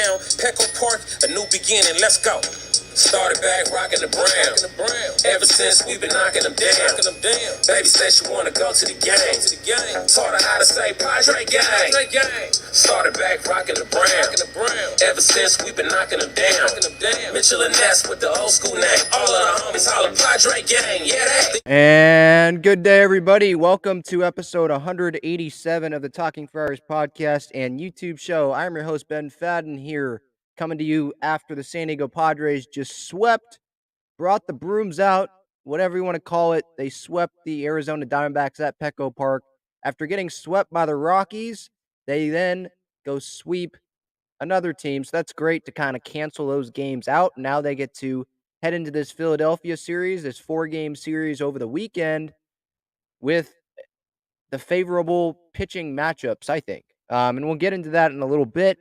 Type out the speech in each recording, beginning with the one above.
down. Petco Park, a new beginning, let's go. Started back rocking the brown. Ever since we've been knocking them down. Baby said she wanna go to the game. Taught her how to say Padre gang. Started back rocking the brown. Ever since we've been knocking them down. Mitchell and Ness with the old school name. All of the homies holler Padre gang. Yeah, that. And good day, everybody. Welcome to episode 187 of the Talking Friars podcast and YouTube show. I'm your host, Ben Fadden, here coming to you after the San Diego Padres just swept, brought the brooms out, whatever you want to call it. They swept the Arizona Diamondbacks at Petco Park. After getting swept by the Rockies, they then go sweep another team. So that's great to kind of cancel those games out. Now they get to head into this Philadelphia series, this 4-game series over the weekend with the favorable pitching matchups, I think. And we'll get into that in a little bit.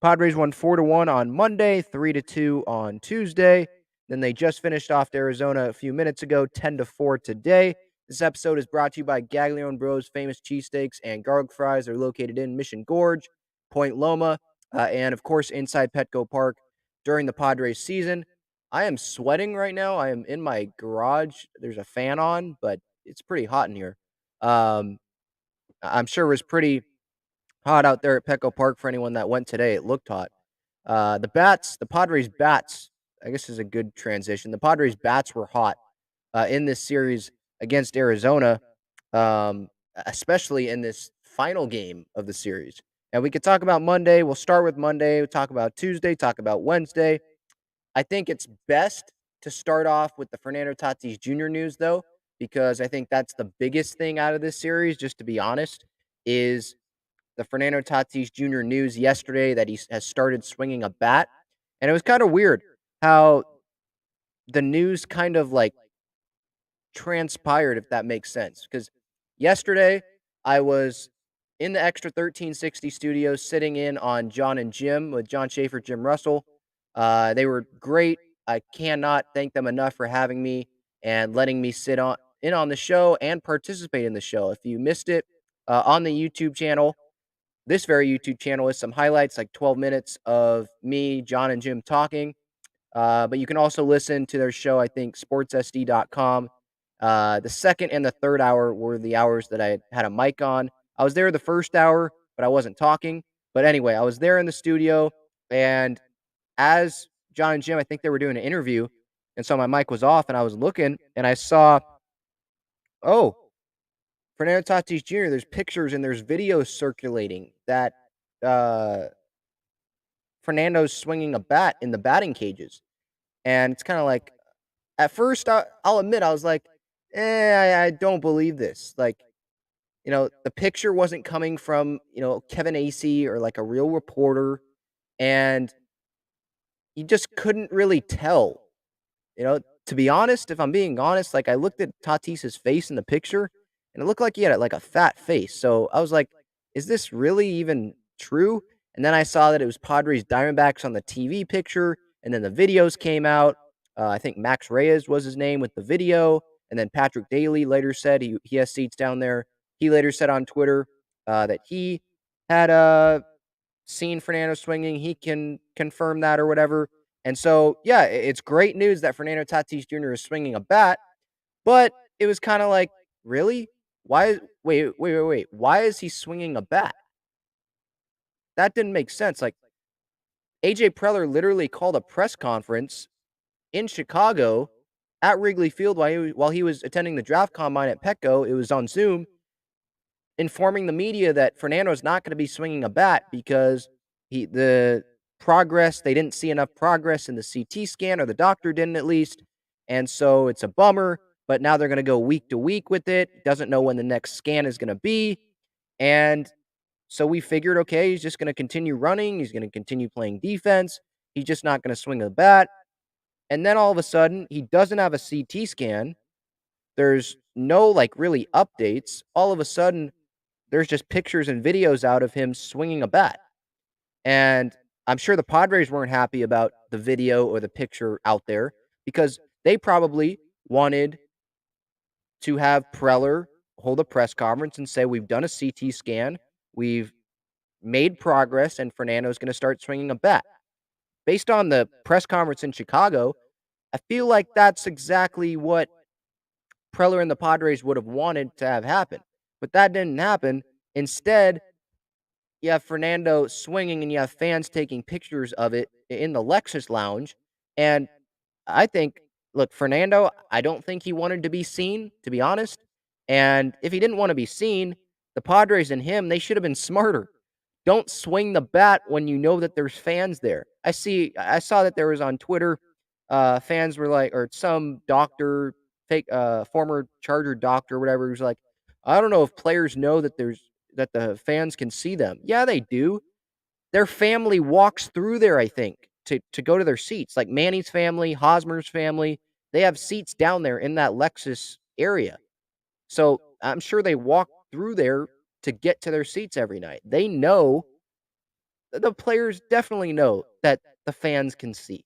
Padres won 4-1 on Monday, 3-2 on Tuesday. Then they just finished off Arizona a few minutes ago, 10-4 today. This episode is brought to you by GAGLIONE Bros Famous Cheesesteaks and Garlic Fries. They're located in Mission Gorge, Point Loma, and of course inside Petco Park during the Padres season. I am sweating right now. I am in my garage. There's a fan on, but it's pretty hot in here. I'm sure it was pretty hot out there at Petco Park for anyone that went today. It looked hot. The Padres bats, I guess is a good transition. The Padres bats were hot in this series against Arizona, especially in this final game of the series. And we could talk about Monday. We'll start with Monday. We'll talk about Tuesday, talk about Wednesday. I think it's best to start off with the Fernando Tatis Jr. news, though, because I think that's the biggest thing out of this series, just to be honest, is the Fernando Tatis Jr. news yesterday that he has started swinging a bat. And it was kind of weird how the news kind of like transpired, if that makes sense. Because yesterday I was in the Extra 1360 studios sitting in on John and Jim with John Schaefer, Jim Russell. They were great. I cannot thank them enough for having me and letting me sit in on the show and participate in the show. If you missed it on the YouTube channel, this very YouTube channel is some highlights, like 12 minutes of me, John, and Jim talking. But you can also listen to their show, I think, sportssd.com. The second and the third hour were the hours that I had a mic on. I was there the first hour, but I wasn't talking. But anyway, I was there in the studio, and as John and Jim, I think they were doing an interview, and so my mic was off, and I was looking, and I saw, oh, Fernando Tatis Jr., there's pictures and there's videos circulating that Fernando's swinging a bat in the batting cages. And it's kind of like, at first, I'll admit, I was like, I don't believe this. Like, the picture wasn't coming from, Kevin Acee or like a real reporter. And you just couldn't really tell. To be honest, if I'm being honest, like I looked at Tatis's face in the picture and it looked like he had like a fat face. So I was like, is this really even true? And then I saw that it was Padres Diamondbacks on the TV picture. And then the videos came out. I think Max Reyes was his name with the video. And then Patrick Daly later said he has seats down there. He later said on Twitter that he had seen Fernando swinging. He can confirm that or whatever. And so, yeah, it's great news that Fernando Tatis Jr. is swinging a bat. But it was kind of like, really? Wait. Why is he swinging a bat? That didn't make sense. Like, AJ Preller literally called a press conference in Chicago at Wrigley Field while he was attending the draft combine at Petco. It was on Zoom, informing the media that Fernando's not going to be swinging a bat because the progress, they didn't see enough progress in the CT scan, or the doctor didn't at least. And so it's a bummer, but now they're going to go week to week with it. Doesn't know when the next scan is going to be. And so we figured, okay, he's just going to continue running. He's going to continue playing defense. He's just not going to swing the bat. And then all of a sudden, he doesn't have a CT scan. There's no, like, really updates. All of a sudden, there's just pictures and videos out of him swinging a bat. And I'm sure the Padres weren't happy about the video or the picture out there because they probably wanted to have Preller hold a press conference and say, we've done a CT scan. We've made progress and Fernando's going to start swinging a bat. Based on the press conference in Chicago, I feel like that's exactly what Preller and the Padres would have wanted to have happen. But that didn't happen. Instead, you have Fernando swinging and you have fans taking pictures of it in the Lexus lounge. And I think, look, Fernando, I don't think he wanted to be seen, to be honest. And if he didn't want to be seen, the Padres and him, they should have been smarter. Don't swing the bat when you know that there's fans there. I saw that there was on Twitter, fans were like, or some doctor, fake, former Charger doctor, or whatever, who's like, I don't know if players know that the fans can see them. Yeah, they do. Their family walks through there, I think, to go to their seats. Like Manny's family, Hosmer's family, they have seats down there in that Lexus area. So I'm sure they walk through there to get to their seats every night. They know, the players definitely know that the fans can see.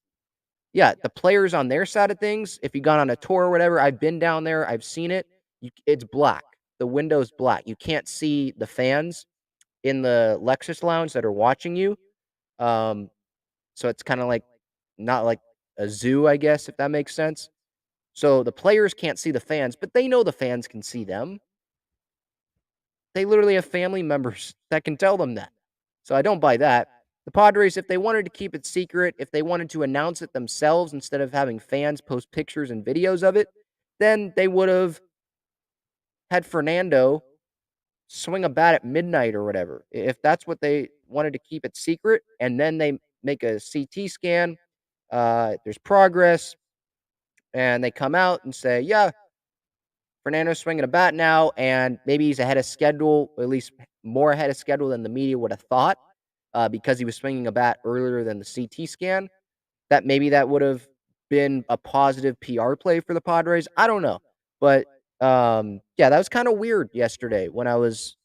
Yeah, the players on their side of things, if you gone on a tour or whatever, I've been down there, I've seen it. It's black. The window's black. You can't see the fans in the Lexus lounge that are watching you. Um, so it's kind of like not like a zoo, I guess, if that makes sense. So the players can't see the fans, but they know the fans can see them. They literally have family members that can tell them that. So I don't buy that. The Padres, if they wanted to keep it secret, if they wanted to announce it themselves instead of having fans post pictures and videos of it, then they would have had Fernando swing a bat at midnight or whatever. If that's what they wanted to keep it secret, and then they make a CT scan, there's progress, and they come out and say, yeah, Fernando's swinging a bat now, and maybe he's ahead of schedule, or at least more ahead of schedule than the media would have thought, because he was swinging a bat earlier than the CT scan. That maybe that would have been a positive PR play for the Padres. I don't know, but yeah, that was kind of weird yesterday when I was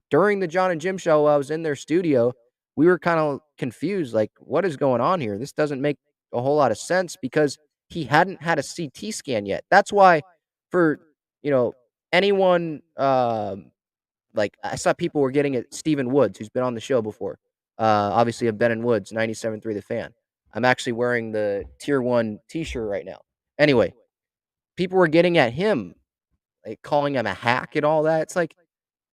during the John and Jim show. I was in their studio. We were kind of confused, like, what is going on here? This doesn't make a whole lot of sense because he hadn't had a CT scan yet. That's why, for you know anyone, like I saw people were getting it. Stephen Woods, who's been on the show before, obviously of Ben and Woods, 97.3 The Fan. I'm actually wearing the Tier 1 T-shirt right now. Anyway, people were getting at him, like calling him a hack and all that. It's like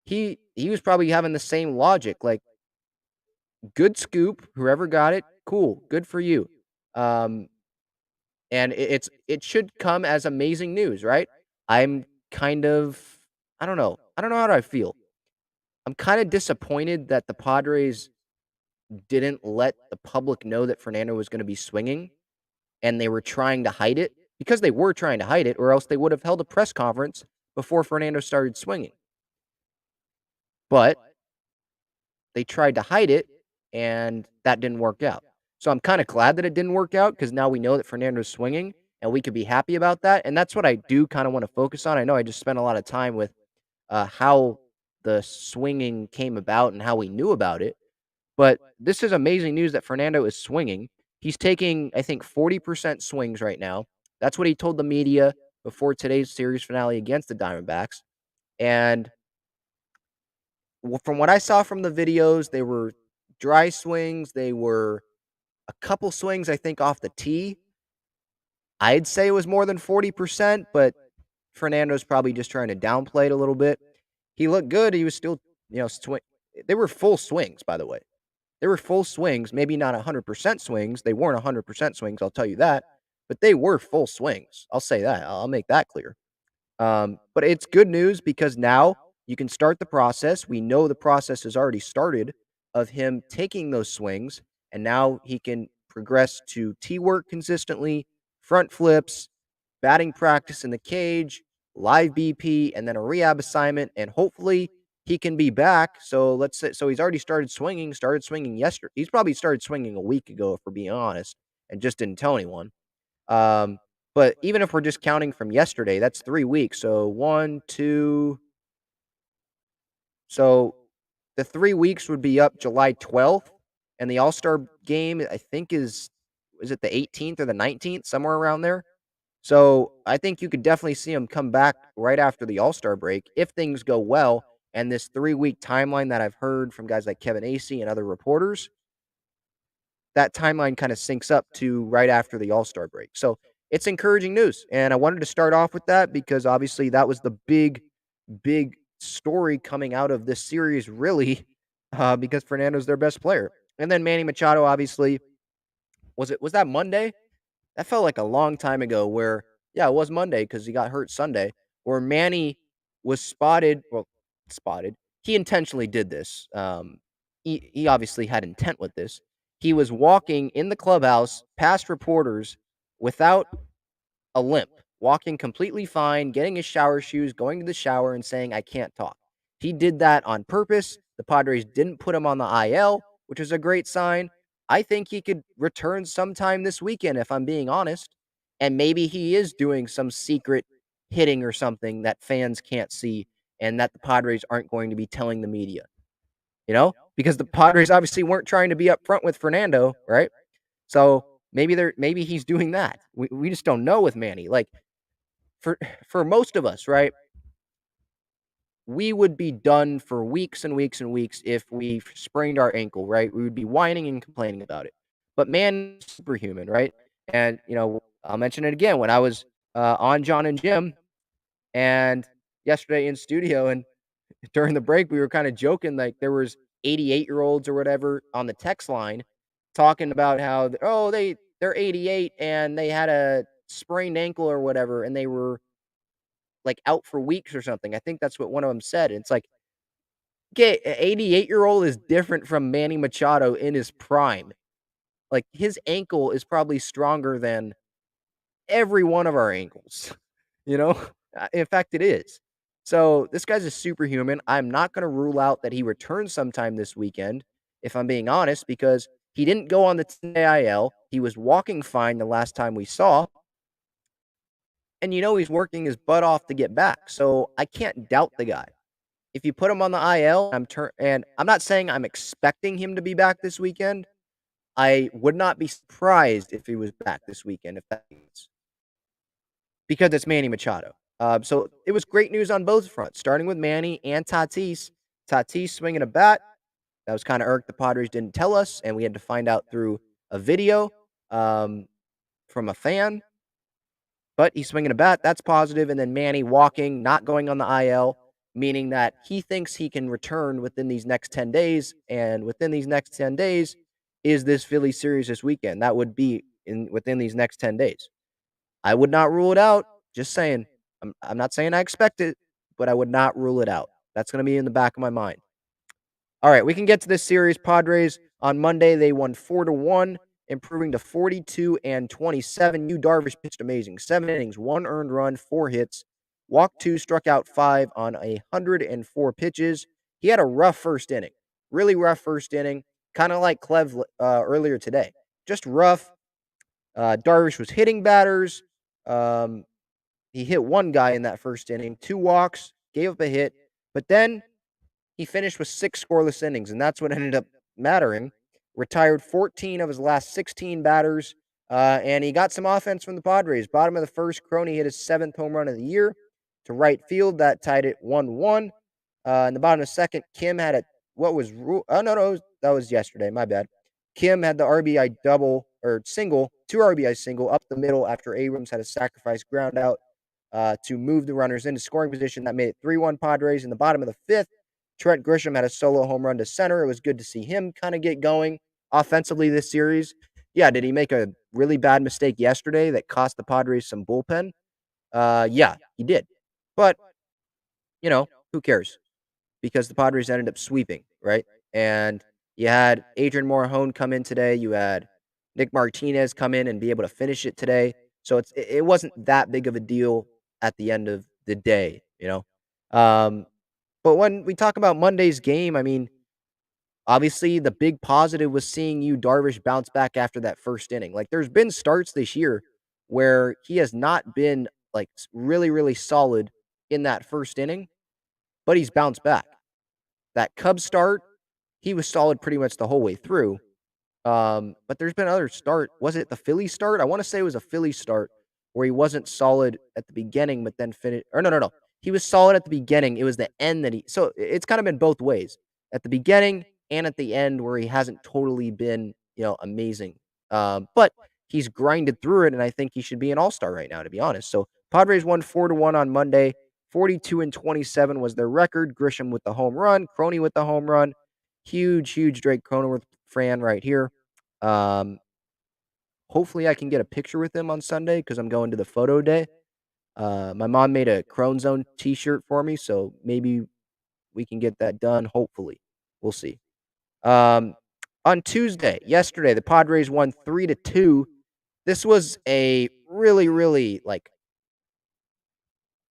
he was probably having the same logic. Like, good scoop, whoever got it, cool, good for you. Um, and it should come as amazing news, right? I'm kind of I don't know how do I feel. I'm kind of disappointed that the Padres didn't let the public know that Fernando was going to be swinging, and they were trying to hide it, because they were trying to hide it, or else they would have held a press conference before Fernando started swinging. But they tried to hide it, and that didn't work out. So I'm kind of glad that it didn't work out, because now we know that Fernando's swinging, and we could be happy about that. And that's what I do kind of want to focus on. I know I just spent a lot of time with how the swinging came about and how we knew about it. But this is amazing news that Fernando is swinging. He's taking, I think, 40% swings right now. That's what he told the media before today's series finale against the Diamondbacks. And from what I saw from the videos, they were dry swings. They were a couple swings, I think, off the tee. I'd say it was more than 40%, but Fernando's probably just trying to downplay it a little bit. He looked good. He was still, swing. They were full swings, by the way. They were full swings, maybe not 100% swings. They weren't 100% swings, I'll tell you that. But they were full swings. I'll say that. I'll make that clear. But it's good news because now you can start the process. We know the process has already started of him taking those swings, and now he can progress to tee work consistently, front flips, batting practice in the cage, live BP, and then a rehab assignment, and hopefully he can be back. So let's say, so he's already started swinging yesterday. He's probably started swinging a week ago, if we're being honest, and just didn't tell anyone. Um, but even if we're just counting from yesterday, that's 3 weeks. So 1, 2. So the 3 weeks would be up July 12th, and the All-Star game, I think, is it the 18th or the 19th, somewhere around there. So I think you could definitely see him come back right after the All-Star break if things go well and this 3-week timeline that I've heard from guys like Kevin Acee and other reporters, that timeline kind of syncs up to right after the All-Star break. So it's encouraging news. And I wanted to start off with that because obviously that was the big story coming out of this series, really, because Fernando's their best player. And then Manny Machado, obviously, was that Monday? That felt like a long time ago where, yeah, it was Monday because he got hurt Sunday, where Manny was spotted. He intentionally did this. He obviously had intent with this. He was walking in the clubhouse past reporters without a limp, walking completely fine, getting his shower shoes, going to the shower, and saying, I can't talk. He did that on purpose. The Padres didn't put him on the IL, which is a great sign. I think he could return sometime this weekend, if I'm being honest. And maybe he is doing some secret hitting or something that fans can't see and that the Padres aren't going to be telling the media, because the Padres obviously weren't trying to be upfront with Fernando, right? So maybe he's doing that. We just don't know with Manny. Like for most of us, right? We would be done for weeks and weeks and weeks if we sprained our ankle, right? We would be whining and complaining about it. But man, superhuman, right? And I'll mention it again when I was on John and Jim and yesterday in studio and during the break we were kind of joking like there was 88-year-olds or whatever on the text line talking about how they're 88 and they had a sprained ankle or whatever and they were like out for weeks or something. I think that's what one of them said. And it's like, okay, an 88-year-old is different from Manny Machado in his prime. Like his ankle is probably stronger than every one of our ankles, you know? In fact, it is. So this guy's a superhuman. I'm not going to rule out that he returns sometime this weekend, if I'm being honest, because he didn't go on the 10-day IL. He was walking fine the last time we saw. And he's working his butt off to get back. So I can't doubt the guy. If you put him on the IL, and I'm not saying I'm expecting him to be back this weekend. I would not be surprised if he was back this weekend, if that means. Because it's Manny Machado. So it was great news on both fronts, starting with Manny and Tatis. Tatis swinging a bat. That was kind of irked. The Padres didn't tell us, and we had to find out through a video from a fan. But he's swinging a bat. That's positive. And then Manny walking, not going on the IL, meaning that he thinks he can return within these next 10 days. And within these next 10 days is this Philly series this weekend. That would be within these next 10 days. I would not rule it out. Just saying. I'm not saying I expect it, but I would not rule it out. That's going to be in the back of my mind. All right, we can get to this series. Padres on Monday, they won 4-1, improving to 42-27. Darvish pitched amazing. 7 innings, 1 earned run, 4 hits, walked 2, struck out 5 on 104 pitches. He had a rough first inning, really rough first inning, kind of like Clev earlier today. Just rough. Darvish was hitting batters. He hit one guy in that first inning, 2 walks, gave up a hit, but then he finished with 6 scoreless innings, and that's what ended up mattering. Retired 14 of his last 16 batters, and he got some offense from the Padres. Bottom of the first, Crony hit his 7th home run of the year to right field. That tied it 1-1. In the bottom of the second, Kim had that was yesterday. My bad. Kim had the RBI double or single, 2 RBI single up the middle after Abrams had a sacrifice ground out to move the runners into scoring position. That made it 3-1 Padres. In the bottom of the 5th, Trent Grisham had a solo home run to center. It was good to see him kind of get going offensively this series. Yeah, did he make a really bad mistake yesterday that cost the Padres some bullpen? Yeah, he did. But, who cares? Because the Padres ended up sweeping, right? And you had Adrian Morejon come in today. You had Nick Martinez come in and be able to finish it today. So it wasn't that big of a deal at the end of the day, But when we talk about Monday's game, I mean, obviously the big positive was seeing Darvish bounce back after that first inning. Like there's been starts this year where he has not been like really, really solid in that first inning, but he's bounced back. That Cubs start, he was solid pretty much the whole way through. But there's been other start. Was it the Philly start? I want to say it was a Philly start where he wasn't solid at the beginning, but then finished. Or no. he was solid at the beginning. It was the end that so it's kind of been both ways. At the beginning and at the end where he hasn't totally been, amazing. But he's grinded through it, and I think he should be an all-star right now, to be honest. So Padres won 4-1 on Monday. 42-27 was their record. Grisham with the home run, Crony with the home run. Huge Drake Cronenworth fan right here. Hopefully I can get a picture with him on Sunday because I'm going to the photo day. My mom made a Crone Zone t-shirt for me, so maybe we can get that done. Hopefully. We'll see. On Tuesday, yesterday, the Padres won 3-2. This was a really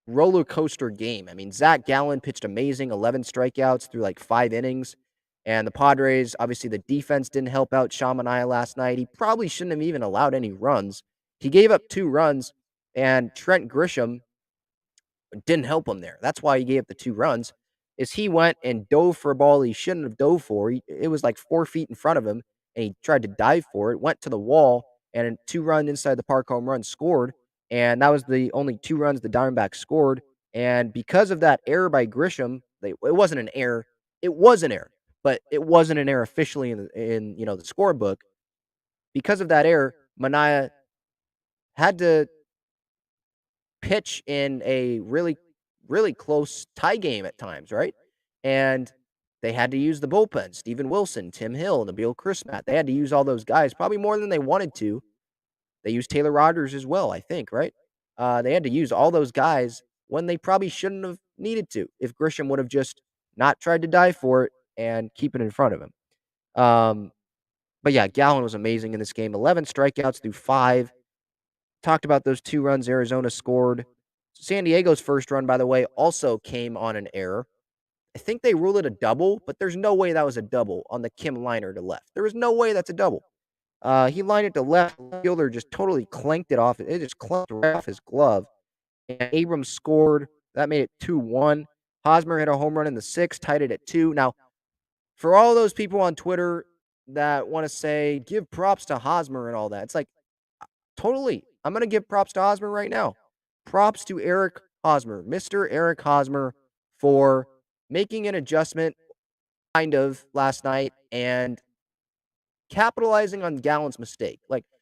roller coaster game. I mean, Zach Gallen pitched amazing, 11 strikeouts through 5 innings. And the Padres, obviously, the defense didn't help out Sean Manaea last night. He probably shouldn't have even allowed any runs. He gave up 2 runs, and Trent Grisham didn't help him there. That's why he gave up the 2 runs, is he went and dove for a ball he shouldn't have dove for. It was 4 feet in front of him, and he tried to dive for it, went to the wall, and a 2-run inside the park home run scored. And that was the only 2 runs the Diamondbacks scored. And because of that error by Grisham, it wasn't an error. It was an error, but it wasn't an error officially in the scorebook. Because of that error, Manaea had to pitch in a really close tie game at times, right? And they had to use the bullpen. Steven Wilson, Tim Hill, Nabil Chrismat. They had to use all those guys, probably more than they wanted to. They used Taylor Rogers as well, I think, right? They had to use all those guys when they probably shouldn't have needed to if Grisham would have just not tried to dive for it and keep it in front of him. But yeah, Gallen was amazing in this game. 11 strikeouts through 5. Talked about those 2 runs Arizona scored. San Diego's first run, by the way, also came on an error. I think they ruled it a double, but there's no way that was a double on the Kim liner to left. There was no way that's a double. He lined it to left. The fielder just totally clanked it off. It just clanked right off his glove. And Abrams scored. That made it 2-1. Hosmer hit a home run in the 6th, tied it at 2. Now, for all those people on Twitter that want to say, give props to Hosmer and all that, it's totally. I'm going to give props to Hosmer right now. Props to Eric Hosmer, Mr. Eric Hosmer, for making an adjustment kind of last night and capitalizing on Gallen's mistake.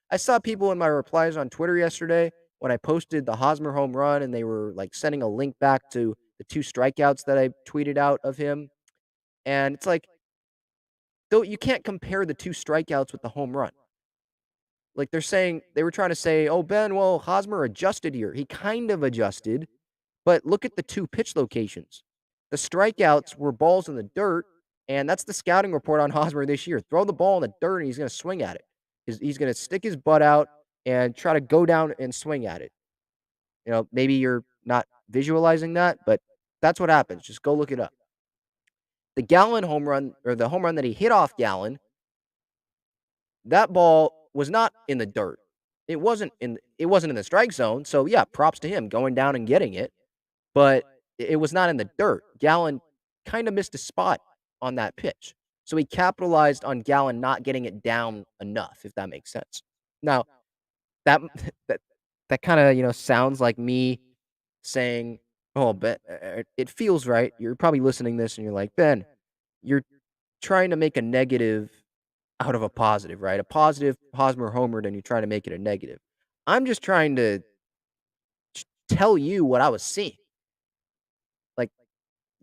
I saw people in my replies on Twitter yesterday when I posted the Hosmer home run, and they were sending a link back to the 2 strikeouts that I tweeted out of him. And it's though you can't compare the 2 strikeouts with the home run. They were trying to say, oh, Ben, well, Hosmer adjusted here. He kind of adjusted, but look at the 2 pitch locations. The strikeouts were balls in the dirt, and that's the scouting report on Hosmer this year. Throw the ball in the dirt, and he's going to swing at it. He's going to stick his butt out and try to go down and swing at it. Maybe you're not visualizing that, but that's what happens. Just go look it up. The Gallen home run, or the home run that he hit off Gallen, that ball was not in the dirt. It wasn't in the strike zone. So yeah, props to him going down and getting it. But it was not in the dirt. Gallen kind of missed a spot on that pitch. So he capitalized on Gallen not getting it down enough, if that makes sense. Now, that kind of, sounds like me saying, oh, Ben, it feels right. You're probably listening to this and you're like, Ben, you're trying to make a negative out of a positive, right? A positive, Hosmer homered, and you're trying to make it a negative. I'm just trying to tell you what I was seeing.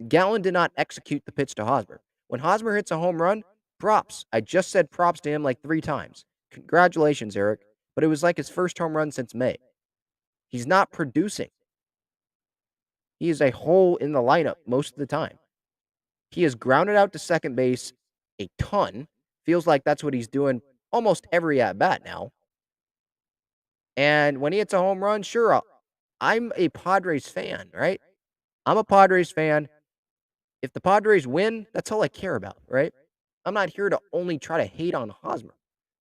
Gallen did not execute the pitch to Hosmer. When Hosmer hits a home run, props. I just said props to him 3 times. Congratulations, Eric. But it was his first home run since May. He's not producing. He is a hole in the lineup most of the time. He has grounded out to second base a ton. Feels like that's what he's doing almost every at-bat now. And when he hits a home run, sure, I'm a Padres fan, right? I'm a Padres fan. If the Padres win, that's all I care about, right? I'm not here to only try to hate on Hosmer.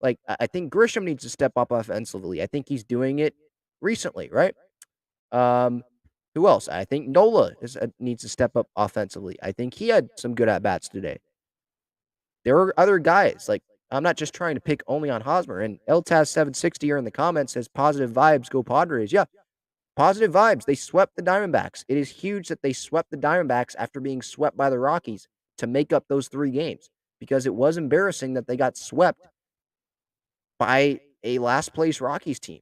I think Grisham needs to step up offensively. I think he's doing it recently, right? Who else? I think Nola needs to step up offensively. I think he had some good at-bats today. There are other guys. I'm not just trying to pick only on Hosmer. And LTAS760 here in the comments says, positive vibes, go Padres. Yeah, positive vibes. They swept the Diamondbacks. It is huge that they swept the Diamondbacks after being swept by the Rockies to make up those 3 games, because it was embarrassing that they got swept by a last place Rockies team,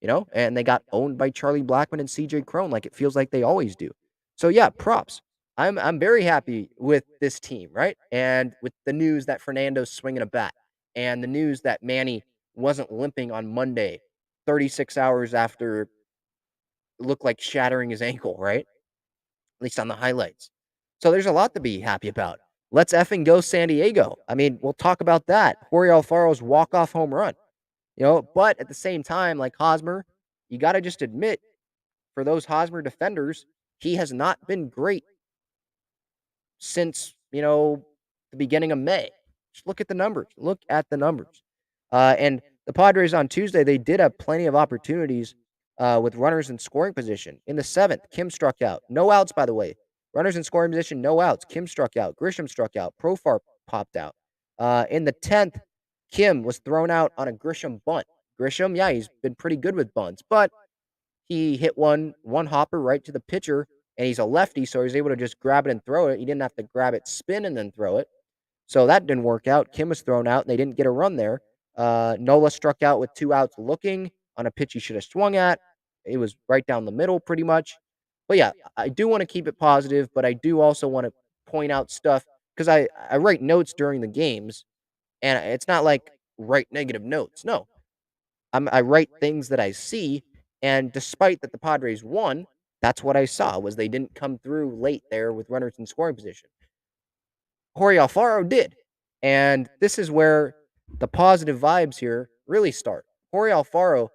and they got owned by Charlie Blackmon and CJ Cron like it feels like they always do. So yeah, props. I'm very happy with this team, right? And with the news that Fernando's swinging a bat, and the news that Manny wasn't limping on Monday, 36 hours after it looked like shattering his ankle, right? At least on the highlights. So there's a lot to be happy about. Let's effing go San Diego. I mean, we'll talk about that. Jorge Alfaro's walk-off home run. But at the same time, like Hosmer, you got to just admit, for those Hosmer defenders, he has not been great since, the beginning of May. Just look at the numbers. Look at the numbers. And the Padres on Tuesday, they did have plenty of opportunities with runners in scoring position. In the 7th, Kim struck out. No outs, by the way. Runners in scoring position, no outs. Kim struck out. Grisham struck out. Profar popped out. In the 10th, Kim was thrown out on a Grisham bunt. Grisham, yeah, he's been pretty good with bunts, but he hit one hopper right to the pitcher, and he's a lefty, so he was able to just grab it and throw it. He didn't have to grab it, spin, and then throw it. So that didn't work out. Kim was thrown out, and they didn't get a run there. Nola struck out with 2 outs looking on a pitch he should have swung at. It was right down the middle pretty much. But yeah, I do want to keep it positive, but I do also want to point out stuff because I write notes during the games, and it's not like write negative notes. No, I write things that I see, and despite that the Padres won, that's what I saw was they didn't come through late there with runners in scoring position. Jorge Alfaro did, and this is where the positive vibes here really start. Jorge Alfaro,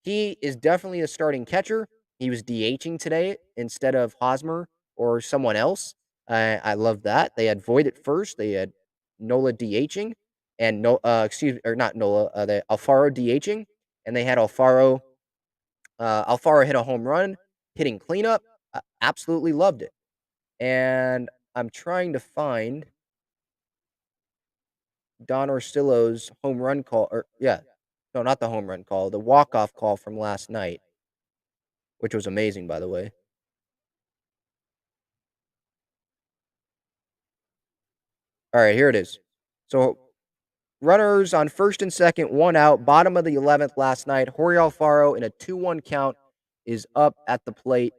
he is definitely a starting catcher. He was DHing today instead of Hosmer or someone else. I love that. They had Voit at first. They had Nola DHing, and not Nola, the Alfaro DHing, and they had Alfaro. Alfaro hit a home run, hitting cleanup. Absolutely loved it. And I'm trying to find Don Orsillo's home run call, or yeah, no, not the home run call, the walk-off call from last night, which was amazing, by the way. All right, here it is. So runners on first and second, 1 out, bottom of the 11th last night. Jorge Alfaro in a 2-1 count is up at the plate.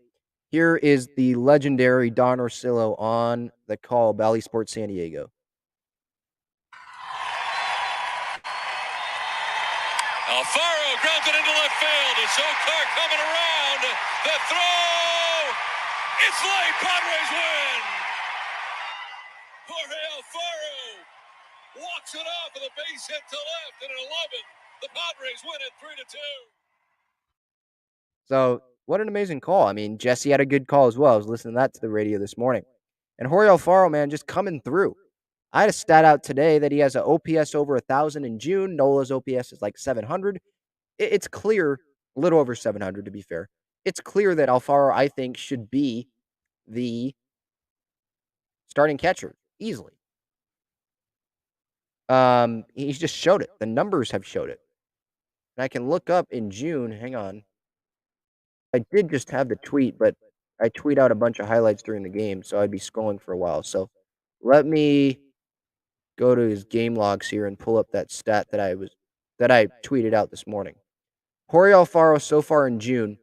Here is the legendary Don Orsillo on the call, Bally Sports San Diego. Alfaro grounded into left field. It's Zokar coming around. The throw. It's late. Padres win. Jorge Alfaro walks it off with a base hit to left, and at 11, the Padres win it 3-2. So, what an amazing call. I mean, Jesse had a good call as well. I was listening to that to the radio this morning. And Jorge Alfaro, man, just coming through. I had a stat out today that he has an OPS over 1,000 in June. Nola's OPS is like 700. It's clear, a little over 700 to be fair. It's clear that Alfaro, I think, should be the starting catcher easily. He's just showed it. The numbers have showed it. And I can look up in June. Hang on. I did just have the tweet, but I tweet out a bunch of highlights during the game, so I'd be scrolling for a while. So let me go to his game logs here and pull up that stat that I tweeted out this morning. Jorge Alfaro so far in June,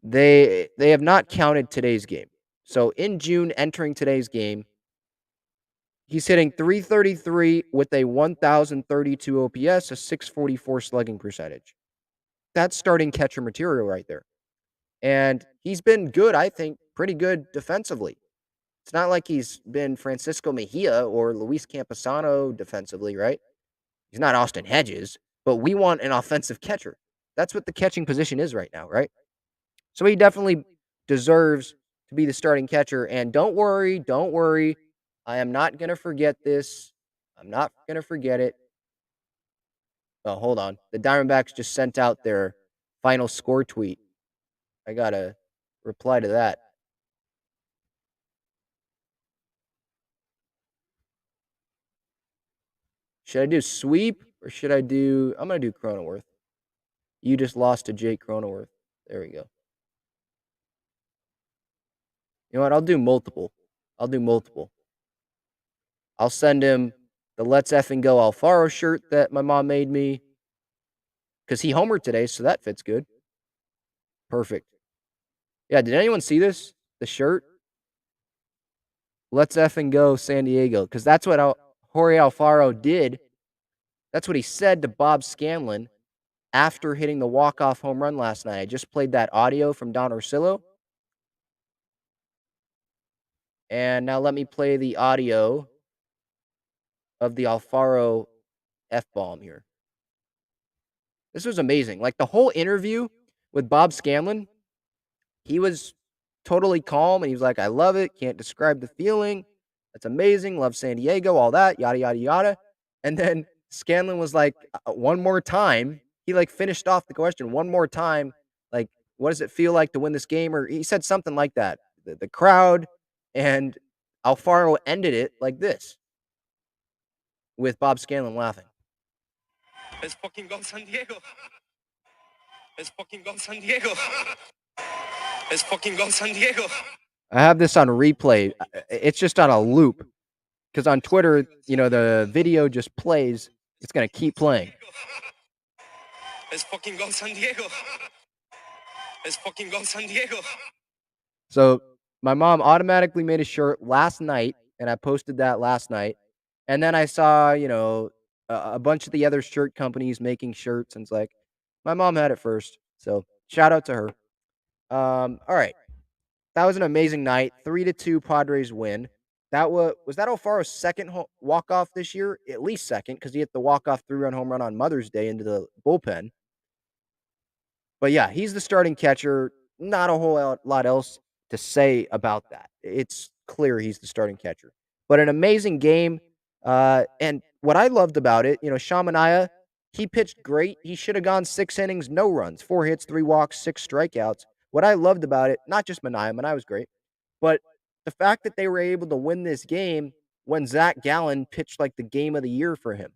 they have not counted today's game. So in June, entering today's game, he's hitting .333 with a 1,032 OPS, a 644 slugging percentage. That's starting catcher material right there. And he's been good, I think, pretty good defensively. It's not like he's been Francisco Mejia or Luis Camposano defensively, right? He's not Austin Hedges, but we want an offensive catcher. That's what the catching position is right now, right? So he definitely deserves to be the starting catcher. And don't worry. I am not going to forget this. I'm not going to forget it. Oh, hold on. The Diamondbacks just sent out their final score tweet. I got to reply to that. Should I do sweep or should I do... I'm going to do Cronenworth. You just lost to Jake Cronenworth. There we go. You know what? I'll do multiple. I'll do multiple. I'll send him the Let's Effing Go Alfaro shirt that my mom made me because he homered today, so that fits good. Perfect. Yeah, did anyone see this? The shirt? Let's Effing Go San Diego because that's what Jorge Alfaro did. That's what he said to Bob Scanlon after hitting the walk-off home run last night. I just played that audio from Don Orsillo. And now let me play the audio of the Alfaro F-bomb here. This was amazing. Like, the whole interview with Bob Scanlon, he was totally calm, and he was like, I love it. Can't describe the feeling. That's amazing. Love San Diego, all that, yada, yada, yada. And then Scanlon was like, one more time. He, like, finished off the question one more time. Like, what does it feel like to win this game? Or he said something like that. The crowd, and Alfaro ended it like this with Bob Scanlon laughing. Let's fucking go San Diego. Let's fucking go San Diego. Let's fucking go San Diego. I have this on replay. It's just on a loop because on Twitter, you know, the video just plays. It's going to keep playing. Let's fucking go San Diego. Let's fucking go San Diego. So my mom automatically made a shirt last night, and I posted that last night. And then I saw, you know, a bunch of the other shirt companies making shirts, and it's like, my mom had it first. So shout out to her. All right. That was an amazing night. 3-2 Padres win. That was that Alfaro's second walk-off this year? At least second, because he hit the walk-off 3-run home run on Mother's Day into the bullpen. But yeah, he's the starting catcher. Not a whole lot else to say about that. It's clear he's the starting catcher. But an amazing game. And what I loved about it, you know, Sean Manaea, he pitched great. He should have gone 6 innings, no runs, 4 hits, 3 walks, 6 strikeouts. What I loved about it, not just Manaea was great, but the fact that they were able to win this game when Zach Gallen pitched like the game of the year for him.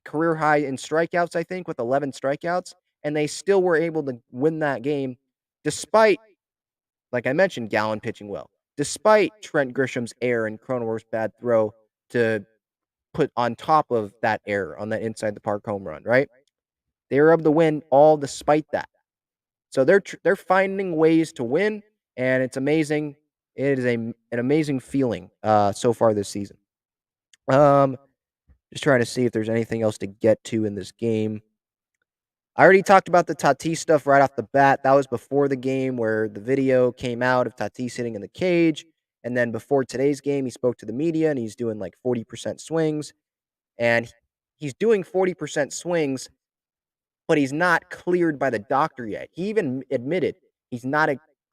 Career high in strikeouts, I think, with 11 strikeouts, and they still were able to win that game despite, like I mentioned, Gallen pitching well, despite Trent Grisham's error and Cronenworth's bad throw to put on top of that error on that inside the park home run, right? They were able to win all despite that. So they're finding ways to win, and it's amazing. It is an amazing feeling so far this season. Just trying to see if there's anything else to get to in this game. I already talked about the Tatis stuff right off the bat. That was before the game where the video came out of Tatis hitting in the cage. And then before today's game, he spoke to the media, and he's doing like 40% swings. And he's doing 40% swings, but he's not cleared by the doctor yet. He even admitted he's not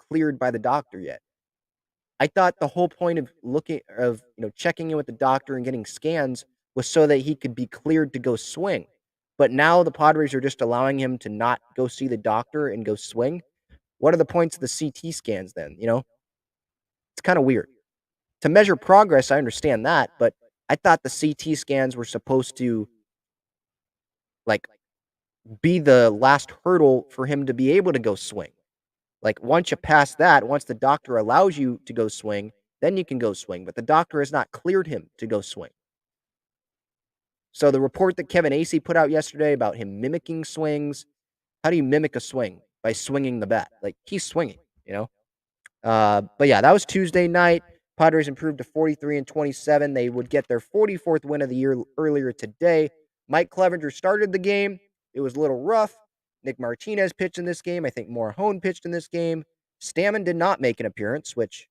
cleared by the doctor yet. I thought the whole point of checking in with the doctor and getting scans was so that he could be cleared to go swing. But now the Padres are just allowing him to not go see the doctor and go swing. What are the points of the CT scans then, you know? It's kind of weird. To measure progress, I understand that, but I thought the CT scans were supposed to like be the last hurdle for him to be able to go swing. Like, once you pass that, once the doctor allows you to go swing, then you can go swing. But the doctor has not cleared him to go swing. So the report that Kevin Acee put out yesterday about him mimicking swings, how do you mimic a swing? By swinging the bat. Like, he's swinging, you know? But yeah, that was Tuesday night. Padres improved to 43-27. They would get their 44th win of the year earlier today. Mike Clevenger started the game. It was a little rough. Nick Martinez pitched in this game. I think Morahone pitched in this game. Stammen did not make an appearance, which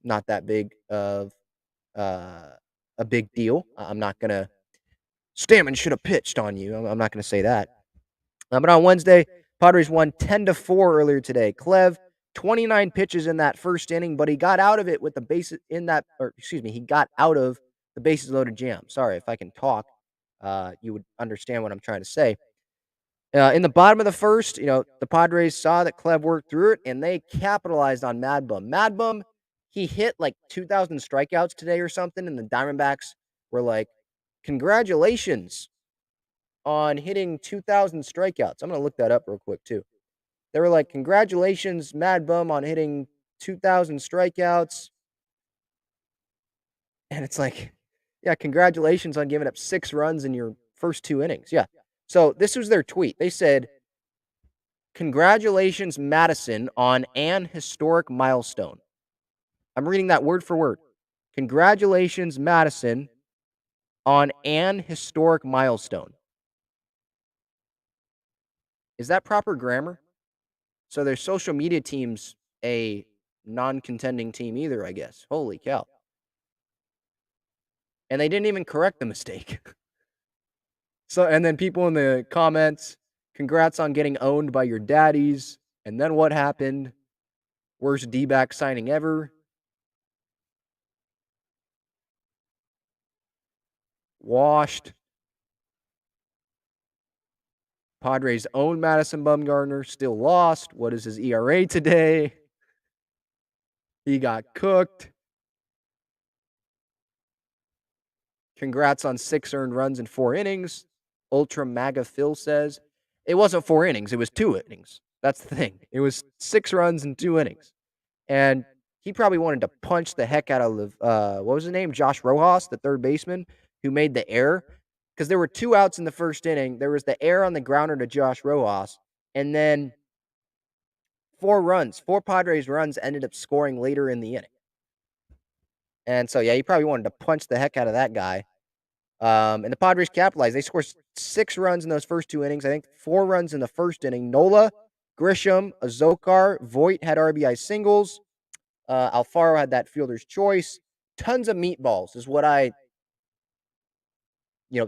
not that big of a big deal. I'm not going to Stammen should have pitched on you. I'm not going to say that. But on Wednesday, Padres won 10-4 earlier today. Clev, 29 pitches in that first inning, but he got out of it with the bases he got out of the bases loaded jam. Sorry, if I can talk, you would understand what I'm trying to say. In the bottom of the first, the Padres saw that Clev worked through it, and they capitalized on Mad Bum. Mad Bum, he hit like 2,000 strikeouts today or something, and the Diamondbacks were like, congratulations on hitting 2,000 strikeouts. I'm going to look that up real quick, too. They were like, congratulations, Mad Bum, on hitting 2,000 strikeouts. And it's like, yeah, congratulations on giving up 6 runs in your first 2 innings. Yeah. So this was their tweet. They said, congratulations, Madison, on an historic milestone. I'm reading that word for word. Congratulations, Madison, on an historic milestone. Is that proper grammar? So their social media team's a non-contending team either, I guess. Holy cow. And they didn't even correct the mistake. So, and then people in the comments, congrats on getting owned by your daddies. And then what happened? Worst D-back signing ever. Washed. Padres own Madison Bumgarner, still lost. What is his ERA today? He got cooked. Congrats on 6 earned runs in 4 innings. Ultra MAGA Phil says. It wasn't 4 innings, it was 2 innings. That's the thing. It was 6 runs in 2 innings. And he probably wanted to punch the heck out of, what was his name? Josh Rojas, the third baseman, who made the error. Because there were 2 outs in the first inning. There was the error on the grounder to Josh Rojas. And then 4 Padres runs ended up scoring later in the inning. And so, yeah, he probably wanted to punch the heck out of that guy. And the Padres capitalized. They scored 6 runs in those first 2 innings. I think 4 runs in the first inning. Nola, Grisham, Azokar, Voit had RBI singles. Alfaro had that fielder's choice. Tons of meatballs is what I,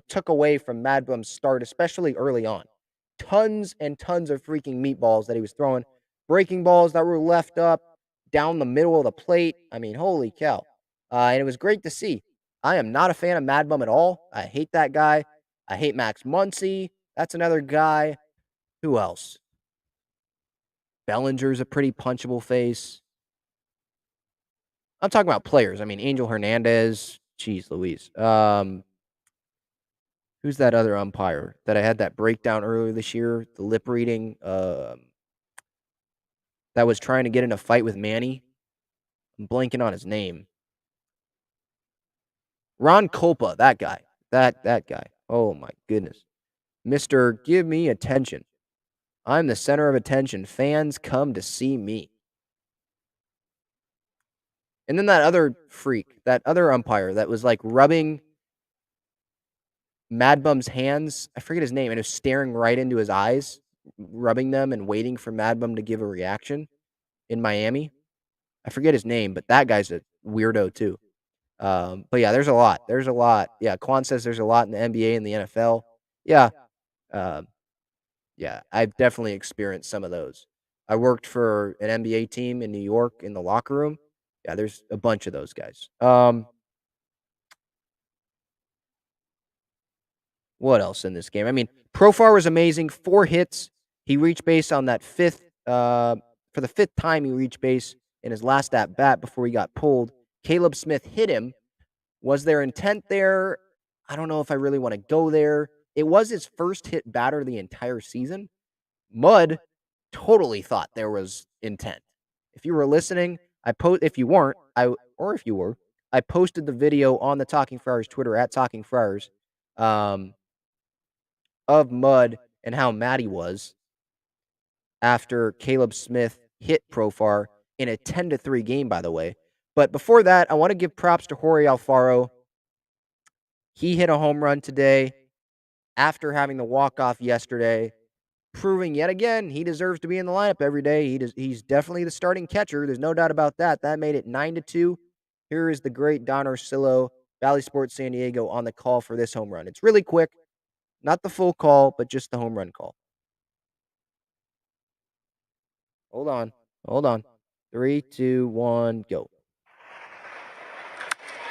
took away from Mad Bum's start, especially early on. Tons and tons of freaking meatballs that he was throwing. Breaking balls that were left up down the middle of the plate. I mean, holy cow. And it was great to see. I am not a fan of Mad Bum at all. I hate that guy. I hate Max Muncy. That's another guy. Who else? Bellinger's a pretty punchable face. I'm talking about players. I mean, Angel Hernandez. Jeez Louise. Who's that other umpire that I had that breakdown earlier this year? The lip reading. That was trying to get in a fight with Manny. I'm blanking on his name. Ron Culpa, that guy. That guy. Oh my goodness. Mr. Give me attention. I'm the center of attention. Fans come to see me. And then that other freak, that other umpire that was like rubbing Mad Bum's hands. I forget his name. And was staring right into his eyes, rubbing them and waiting for Mad Bum to give a reaction in Miami. I forget his name, but that guy's a weirdo too. But yeah, there's a lot. Yeah, Quan says there's a lot in the NBA and the NFL. Yeah. Yeah, I've definitely experienced some of those. I worked for an NBA team in New York in the locker room. Yeah, there's a bunch of those guys. What else in this game? I mean, Profar was amazing. 4 hits. He reached base on that for the 5th time he reached base in his last at bat before he got pulled. Caleb Smith hit him. Was there intent there? I don't know if I really want to go there. It was his first hit batter the entire season. Mud totally thought there was intent. If you were listening, if you weren't, if you were, I posted the video on the Talking Friars Twitter at Talking Friars of Mud and how mad he was after Caleb Smith hit Profar in a 10-3 game, by the way. But before that, I want to give props to Jorge Alfaro. He hit a home run today after having the walk-off yesterday, proving yet again he deserves to be in the lineup every day. He's definitely the starting catcher. There's no doubt about that. That made it 9-2. Here is the great Don Orsillo, Valley Sports San Diego, on the call for this home run. It's really quick. Not the full call, but just the home run call. Hold on. 3, 2, 1, go.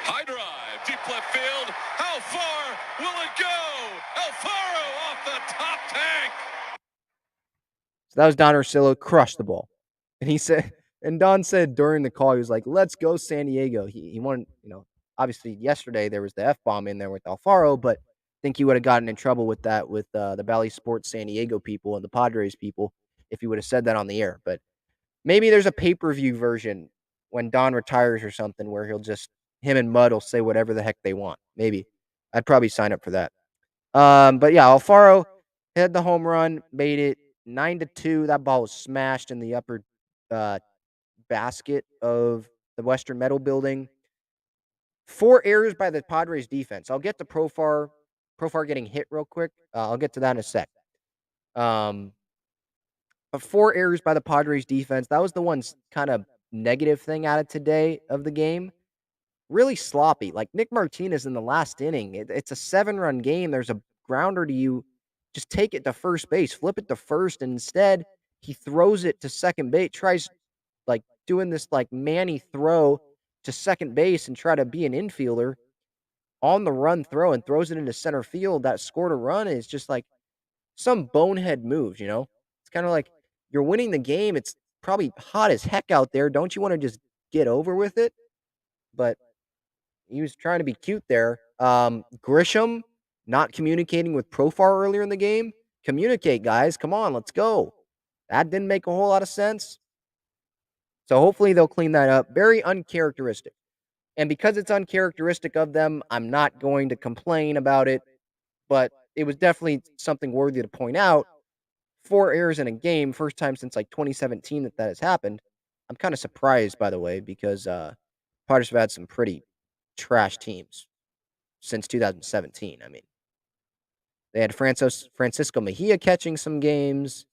High drive, deep left field. How far will it go? Alfaro off the top tank. So that was Don Orsillo, crushed the ball. And he said, and Don said during the call, he was like, let's go San Diego. He wanted, obviously yesterday there was the F-bomb in there with Alfaro, but I think he would have gotten in trouble with that with the Valley Sports San Diego people and the Padres people. if he would have said that on the air. But maybe there's a pay-per-view version when Don retires or something where him and Mud will say whatever the heck they want. Maybe. I'd probably sign up for that. But yeah, Alfaro hit the home run, made it 9-2. That ball was smashed in the upper uh, basket of the Western Metal Building. 4 errors by the Padres defense. I'll get to Profar getting hit real quick. I'll get to that in a sec. But 4 errors by the Padres defense. That was the one kind of negative thing out of today of the game. Really sloppy. Like Nick Martinez in the last inning. It's a 7-run game. There's a grounder to you. Just take it to first base, flip it to first, and instead he throws it to second base, tries like doing this like Manny throw to second base and try to be an infielder on the run throw and throws it into center field that scored a run. Is just like some bonehead moves, you know? It's kind of like you're winning the game. It's probably hot as heck out there. Don't you want to just get over with it? But he was trying to be cute there. Grisham not communicating with Profar earlier in the game. Communicate, guys. Come on, let's go. That didn't make a whole lot of sense. So hopefully they'll clean that up. Very uncharacteristic. And because it's uncharacteristic of them, I'm not going to complain about it. But it was definitely something worthy to point out. 4 errors in a game, first time since like 2017 that has happened. I'm kind of surprised, by the way, because Padres have had some pretty trash teams since 2017. I mean, they had Francisco Mejia catching some games,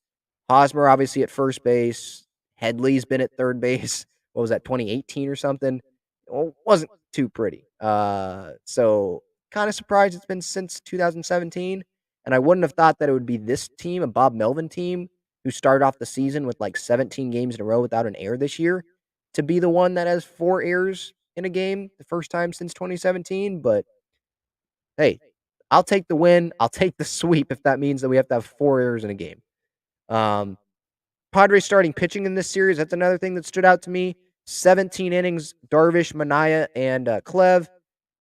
Hosmer obviously at first base, Headley's been at third base. What was that, 2018 or something? Well, wasn't too pretty. So kind of surprised it's been since 2017. And I wouldn't have thought that it would be this team, a Bob Melvin team, who started off the season with like 17 games in a row without an error this year, to be the one that has 4 errors in a game, the first time since 2017. But hey, I'll take the win. I'll take the sweep if that means that we have to have 4 errors in a game. Padres starting pitching in this series, that's another thing that stood out to me. 17 innings, Darvish, Manaea, and Clev.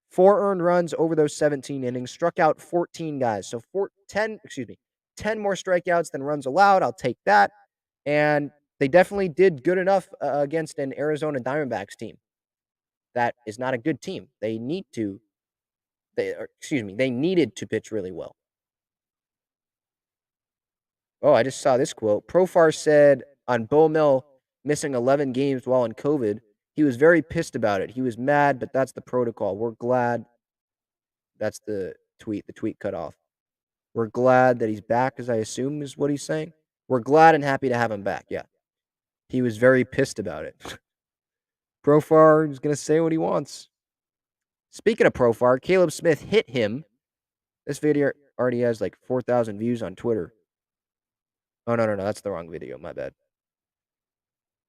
4 earned runs over those 17 innings. Struck out 14 guys. So 10 more strikeouts than runs allowed. I'll take that. And they definitely did good enough against an Arizona Diamondbacks team. That is not a good team. They needed to pitch really well. Oh, I just saw this quote. Profar said on Bo Mill missing 11 games while in COVID, he was very pissed about it. He was mad, but that's the protocol. We're glad. That's the tweet. The tweet cut off. We're glad that he's back, as I assume is what he's saying. We're glad and happy to have him back. Yeah. He was very pissed about it. Profar is going to say what he wants. Speaking of Profar, Caleb Smith hit him. This video already has like 4,000 views on Twitter. Oh, no. That's the wrong video. My bad.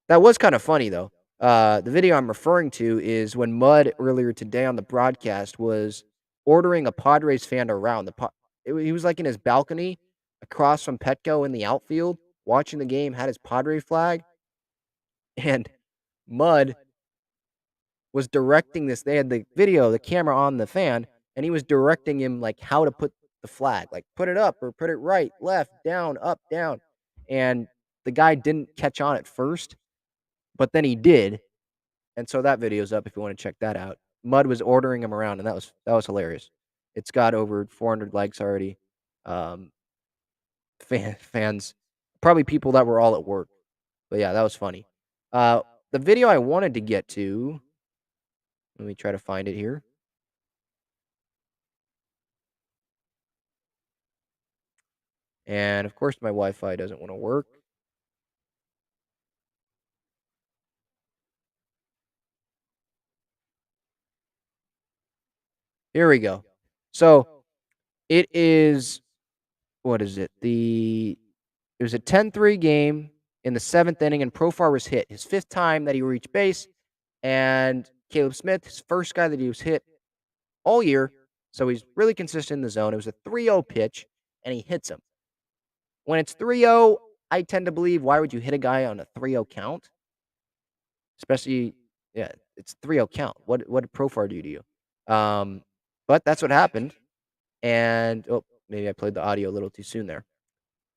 That was kind of funny, though. The video I'm referring to is when Mud earlier today on the broadcast was ordering a Padres fan around. He was like in his balcony across from Petco in the outfield, watching the game, had his Padre flag, and Mud was directing this. They had the camera on the fan, and he was directing him like how to put the flag, like put it up or put it right, left, down, up, down. And the guy didn't catch on at first, but then he did. And so that video's up if you want to check that out. Mud was ordering him around, and that was hilarious. It's got over 400 likes already. Fans, probably people that were all at work. But yeah, that was funny. The video I wanted to get to, let me try to find it here. And of course, my Wi-Fi doesn't want to work. Here we go. So it is, what is it? It was a 10-3 game in the 7th inning, and Profar was hit. His 5th time that he reached base, and Caleb Smith, his first guy that he was hit all year. So he's really consistent in the zone. It was a 3-0 pitch, and he hits him. When it's 3-0, I tend to believe, why would you hit a guy on a 3-0 count? Especially, yeah, it's 3-0 count. What did Profar do to you? But that's what happened. And maybe I played the audio a little too soon there.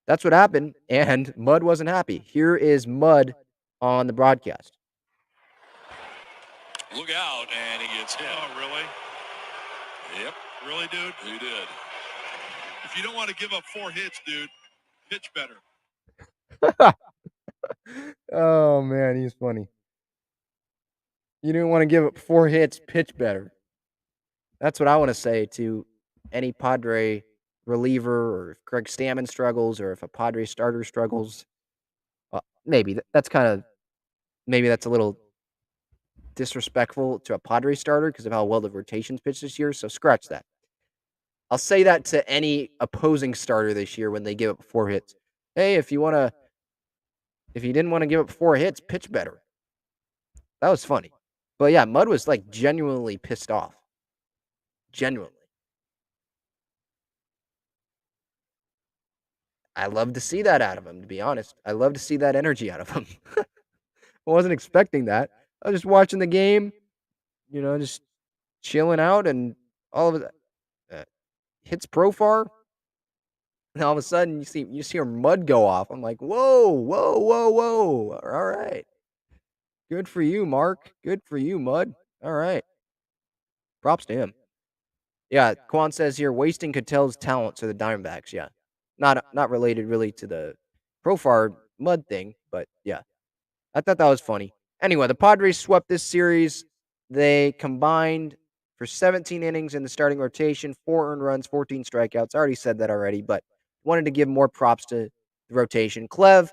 That's what happened, and Mud wasn't happy. Here is Mud on the broadcast. Look out, and he gets hit. Oh, really? Yep, Really, dude? he did. If you don't want to give up 4 hits, dude, pitch better. Oh, man, he's funny. You didn't want to give up 4 hits, pitch better. That's what I want to say to any Padre reliever, or if Greg Stammen struggles, or if a Padre starter struggles. Maybe that's kind of, maybe that's a little disrespectful to a Padre starter because of how well the rotations pitched this year. So scratch that. I'll say that to any opposing starter this year when they give up 4 hits. Hey, if you didn't want to give up 4 hits, pitch better. That was funny. But yeah, Mud was like genuinely pissed off. Genuinely. I love to see that out of him, to be honest. I love to see that energy out of him. I wasn't expecting that. I was just watching the game, just chilling out, and all of it hits Profar, and all of a sudden you see her Mud go off. I'm like, whoa, whoa, whoa, whoa. All right. Good for you, Mark. Good for you, Mud. All right. Props to him. Yeah, Quan says here, wasting Catel's talent to the Diamondbacks. Yeah. Not related really to the Profar Mud thing, but yeah. I thought that was funny. Anyway, the Padres swept this series. They combined for 17 innings in the starting rotation, 4 earned runs, 14 strikeouts. I already said that already, but wanted to give more props to the rotation. Clev,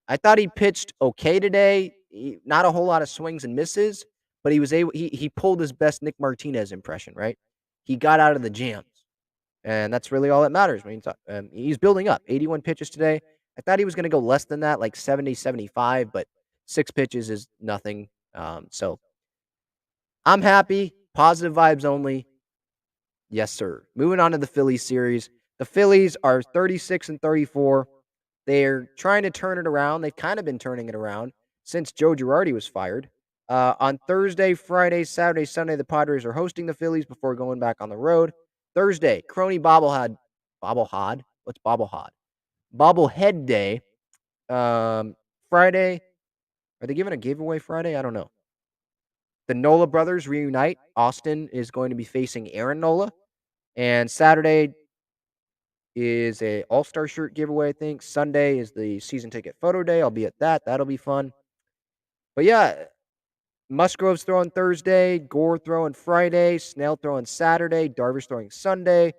I thought he pitched okay today. Not a whole lot of swings and misses, but he was able. He pulled his best Nick Martinez impression. Right, he got out of the jams, and that's really all that matters. When he's building up. 81 pitches today. I thought he was going to go less than that, like 70, 75, but 6 pitches is nothing. So I'm happy. Positive vibes only. Yes, sir. Moving on to the Phillies series. The Phillies are 36 and 34. They're trying to turn it around. They've kind of been turning it around since Joe Girardi was fired. On Thursday, Friday, Saturday, Sunday, the Padres are hosting the Phillies before going back on the road. Thursday, Crony Bobblehead. What's Bobblehead? Bobblehead Day. Friday, are they giving a giveaway Friday? I don't know. The Nola brothers reunite. Austin is going to be facing Aaron Nola. And Saturday is a All-Star shirt giveaway, I think. Sunday is the season ticket photo day. I'll be at that. That'll be fun. But yeah, Musgrove's throwing Thursday, Gore throwing Friday, Snell throwing Saturday, Darvish throwing Sunday.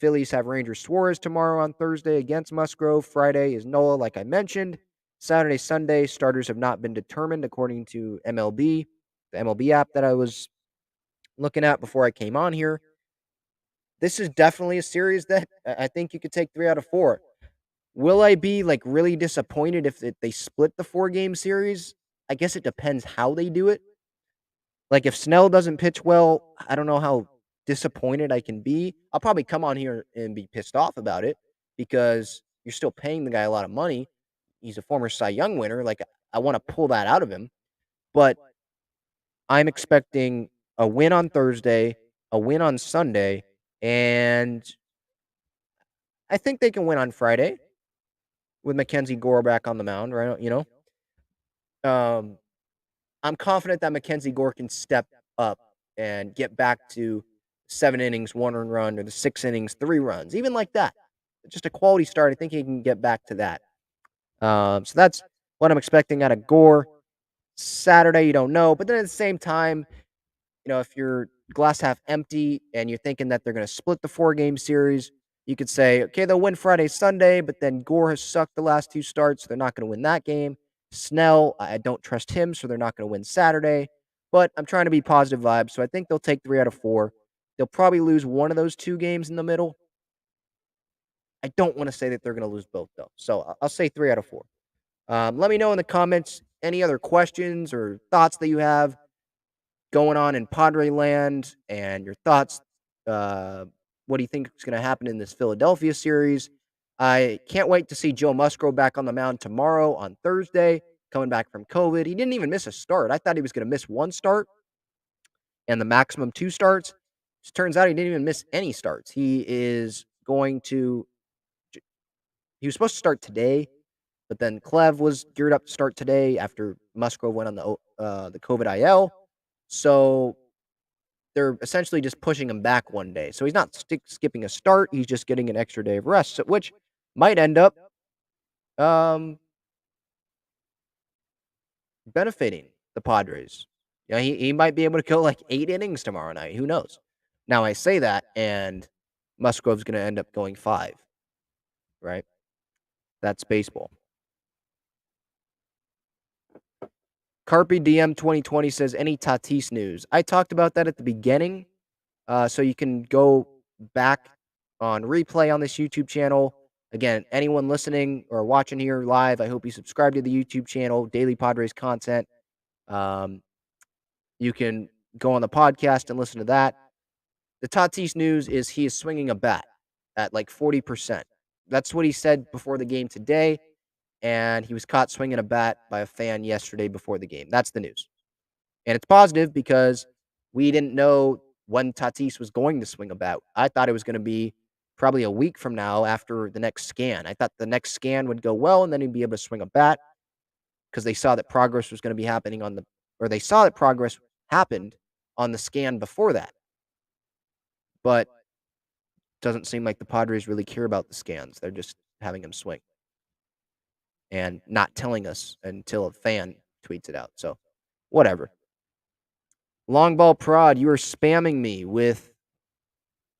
Phillies have Ranger Suarez tomorrow on Thursday against Musgrove. Friday is Nola, like I mentioned. Saturday, Sunday, starters have not been determined according to MLB, the MLB app that I was looking at before I came on here. This is definitely a series that I think you could take 3 out of 4. Will I be like really disappointed if they split the 4-game series? I guess it depends how they do it. Like if Snell doesn't pitch well, I don't know how disappointed I can be. I'll probably come on here and be pissed off about it because you're still paying the guy a lot of money. He's a former Cy Young winner. Like I want to pull that out of him. But I'm expecting a win on Thursday, a win on Sunday, and I think they can win on Friday with Mackenzie Gore back on the mound, right? I'm confident that Mackenzie Gore can step up and get back to 7 innings, 1 earned run, or the 6 innings, 3 runs, even like that. Just a quality start. I think he can get back to that. So that's what I'm expecting out of Gore. Saturday, you don't know. But then at the same time, if you're glass half empty and you're thinking that they're going to split the 4-game series, you could say, okay, they'll win Friday, Sunday, but then Gore has sucked the last 2 starts, so they're not going to win that game. Snell, I don't trust him, so they're not going to win Saturday. But I'm trying to be positive vibes, so I think they'll take 3 out of 4. They'll probably lose one of those 2 games in the middle. I don't want to say that they're going to lose both, though. So I'll say 3 out of 4. Let me know in the comments any other questions or thoughts that you have going on in Padre land and your thoughts. What do you think is going to happen in this Philadelphia series? I can't wait to see Joe Musgrove back on the mound tomorrow on Thursday, coming back from COVID. He didn't even miss a start. I thought he was going to miss 1 start and the maximum 2 starts. It turns out he didn't even miss any starts. He is going to He was supposed to start today, but then Clev was geared up to start today after Musgrove went on the COVID IL. So they're essentially just pushing him back one day. So he's not skipping a start. He's just getting an extra day of rest, which might end up um, benefiting the Padres. Yeah, he might be able to go like 8 innings tomorrow night. Who knows? Now I say that, and Musgrove's going to end up going 5, right? That's baseball. Carpe Diem 2020 says, any Tatis news? I talked about that at the beginning, so you can go back on replay on this YouTube channel. Again, anyone listening or watching here live, I hope you subscribe to the YouTube channel, Daily Padres content. You can go on the podcast and listen to that. The Tatis news is he is swinging a bat at like 40%. That's what he said before the game today, and he was caught swinging a bat by a fan yesterday before the game. That's the news. And it's positive because we didn't know when Tatis was going to swing a bat. I thought it was going to be probably a week from now after the next scan. I thought the next scan would go well, and then he'd be able to swing a bat because they saw that progress was going to be happening or they saw that progress happened on the scan before that. But doesn't seem like the Padres really care about the scans. They're just having him swing and not telling us until a fan tweets it out. So, whatever. Long ball prod, you are spamming me with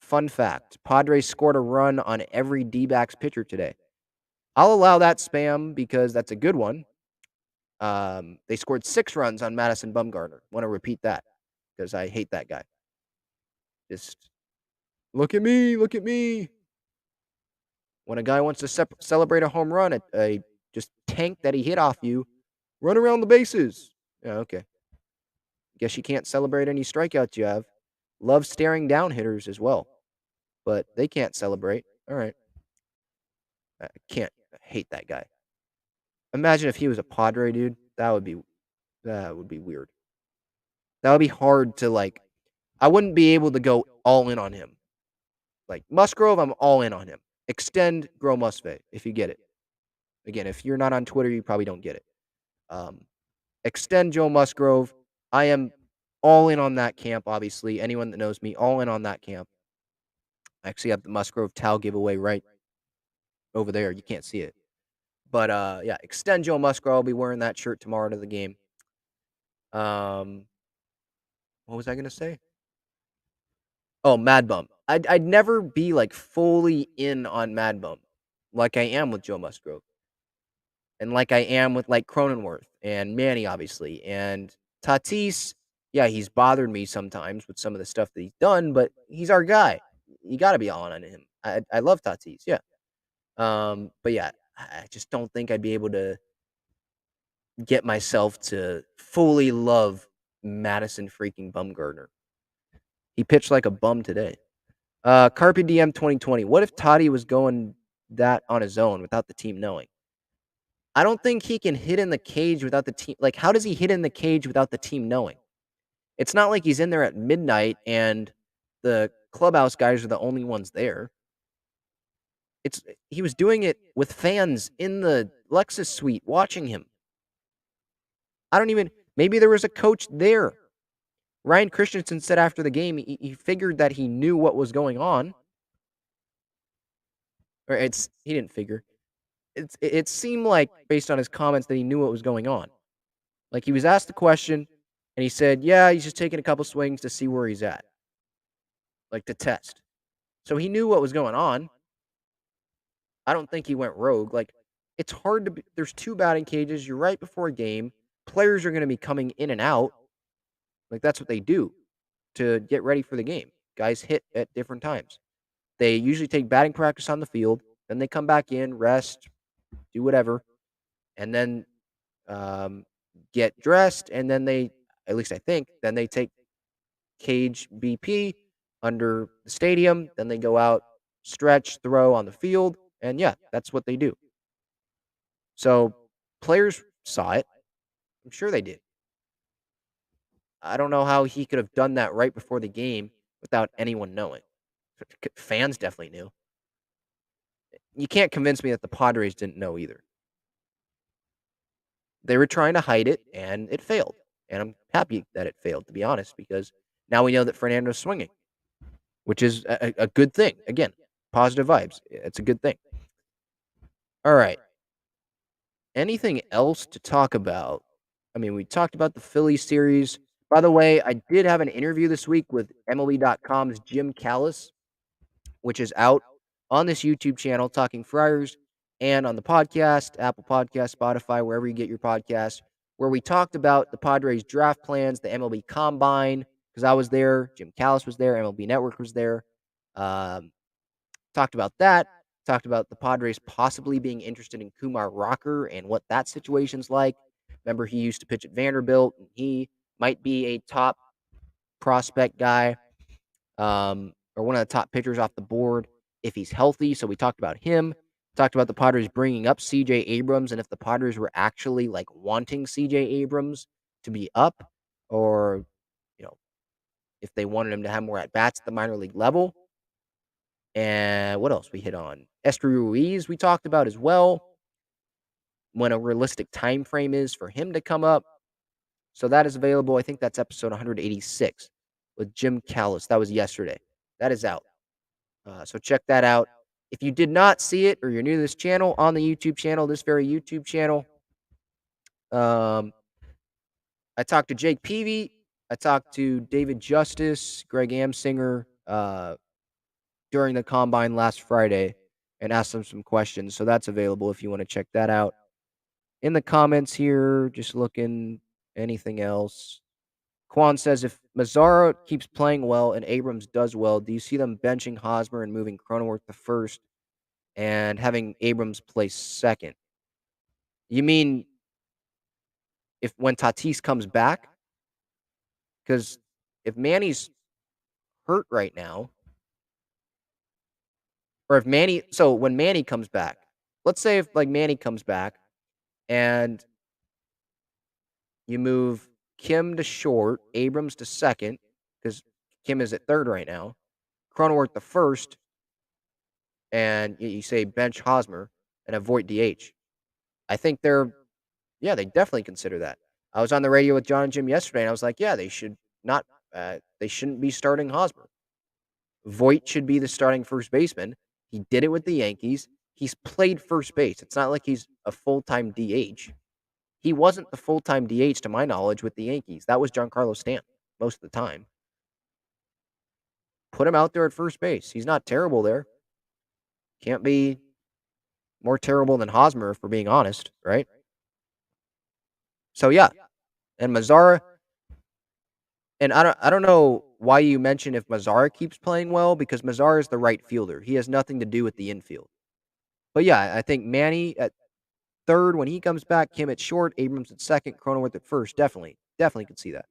fun fact. Padres scored a run on every D-backs pitcher today. I'll allow that spam because that's a good one. They scored 6 runs on Madison Bumgarner. Want to repeat that because I hate that guy. Just look at me, look at me. When a guy wants to celebrate a home run, a just tank that he hit off you, run around the bases. Yeah, okay. Guess you can't celebrate any strikeouts you have. Love staring down hitters as well, but they can't celebrate. All right. I hate that guy. Imagine if he was a Padre, dude. That would be weird. That would be hard to like. I wouldn't be able to go all in on him. Like Musgrove, I'm all in on him. Extend Grow Musve if you get it. Again, if you're not on Twitter, you probably don't get it. Extend Joe Musgrove. I am all in on that camp, obviously. Anyone that knows me, all in on that camp. I actually have the Musgrove towel giveaway right over there. You can't see it. But yeah, extend Joe Musgrove. I'll be wearing that shirt tomorrow to the game. What was I gonna say? Oh, Mad Bum. I'd never be like fully in on Mad Bum like I am with Joe Musgrove. And like I am with like Cronenworth and Manny, obviously. And Tatis, yeah, he's bothered me sometimes with some of the stuff that he's done, but he's our guy. You got to be all in on him. I love Tatis, yeah. But yeah, I just don't think I'd be able to get myself to fully love Madison freaking Bumgarner. He pitched like a bum today. Carpe Diem 2020. What if Toddy was going that on his own without the team knowing? I don't think he can hit in the cage without the team. Like, how does he hit in the cage without the team knowing? It's not like he's in there at midnight and the clubhouse guys are the only ones there. He was doing it with fans in the Lexus suite watching him. Maybe there was a coach there. Ryan Christensen said after the game, he figured that he knew what was going on. Or he didn't figure. It seemed like, based on his comments, that he knew what was going on. Like, he was asked the question, and he said, yeah, he's just taking a couple swings to see where he's at. Like, to test. So he knew what was going on. I don't think he went rogue. Like, it's hard to there's 2 batting cages. You're right before a game. Players are going to be coming in and out. Like, that's what they do to get ready for the game. Guys hit at different times. They usually take batting practice on the field. Then they come back in, rest, do whatever. And then get dressed. And then at least I think, then they take cage BP under the stadium. Then they go out, stretch, throw on the field. And yeah, that's what they do. So players saw it. I'm sure they did. I don't know how he could have done that right before the game without anyone knowing. Fans definitely knew. you can't convince me that the Padres didn't know either. They were trying to hide it, and it failed. And I'm happy that it failed, to be honest, because now we know that Fernando's swinging, which is a good thing. Again, positive vibes. It's a good thing. All right. Anything else to talk about? I mean, we talked about the Phillies series. By the way, I did have an interview this week with MLB.com's Jim Callis, which is out on this YouTube channel, Talking Friars, and on the podcast, Apple Podcast, Spotify, wherever you get your podcast, where we talked about the Padres draft plans, the MLB Combine, because I was there, Jim Callis was there, MLB Network was there. Talked about that. Talked about the Padres possibly being interested in Kumar Rocker and what that situation's like. Remember, he used to pitch at Vanderbilt, and he might be a top prospect guy, or one of the top pitchers off the board if he's healthy. So we talked about him. Talked about the Padres bringing up C.J. Abrams, and if the Padres were actually like wanting C.J. Abrams to be up, or if they wanted him to have more at bats at the minor league level. And what else we hit on? Esteury Ruiz we talked about as well. When a realistic time frame is for him to come up. So that is available. I think that's episode 186 with Jim Callis. That was yesterday. That is out. So check that out. If you did not see it or you're new to this channel, on the YouTube channel, this very YouTube channel, I talked to Jake Peavy. I talked to David Justice, Greg Amsinger, during the Combine last Friday and asked them some questions. So that's available if you want to check that out. In the comments here, just looking, anything else. Quan says, if Mazzara keeps playing well and Abrams does well, do you see them benching Hosmer and moving Cronenworth to first and having Abrams play second? You mean when Tatis comes back? Because if Manny's hurt right now, or when Manny comes back, let's say if Manny comes back and you move Kim to short, Abrams to second, because Kim is at third right now, Cronenworth to first, and you say bench Hosmer and avoid DH. I think they definitely consider that. I was on the radio with John and Jim yesterday, and I was like, yeah, they shouldn't be starting Hosmer. Voit should be the starting first baseman. He did it with the Yankees. He's played first base. It's not like he's a full-time DH. He wasn't the full-time DH, to my knowledge, with the Yankees. That was Giancarlo Stanton most of the time. Put him out there at first base. He's not terrible there. Can't be more terrible than Hosmer, if we're being honest, right? So, yeah. And Mazzara, and I don't know why you mention if Mazzara keeps playing well, because Mazzara is the right fielder. He has nothing to do with the infield. But, yeah, I think Manny at third when he comes back, Kim at short, Abrams at second, Cronenworth at first. Definitely could see that.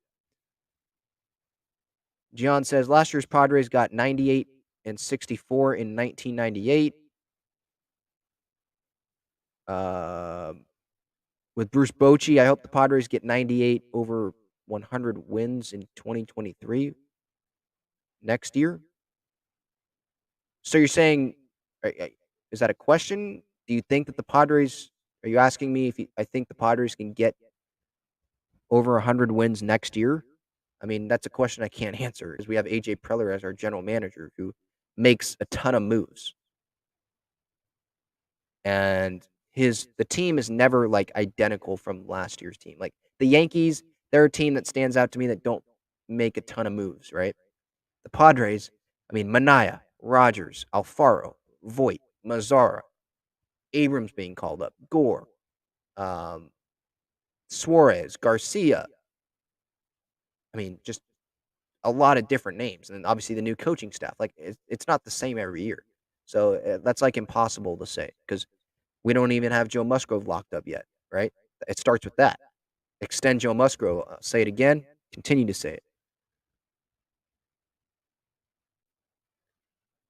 Gian says, last year's Padres got 98 and 64 in 1998. With Bruce Bochy, I hope the Padres get 98 over 100 wins in 2023 next year. So you're saying, is that a question? Do you think that the Padres, are you asking me if I think the Padres can get over 100 wins next year? I mean, that's a question I can't answer, because we have AJ Preller as our general manager, who makes a ton of moves. And the team is never identical from last year's team. Like the Yankees, they're a team that stands out to me that don't make a ton of moves, right? The Padres, I mean, Manaea, Rogers, Alfaro, Voit, Mazzara, Abrams being called up, Gore, Suarez, Garcia. I mean, just a lot of different names. And obviously the new coaching staff. It's not the same every year. So that's impossible to say, because we don't even have Joe Musgrove locked up yet, right? It starts with that. Extend Joe Musgrove. Say it again. Continue to say it.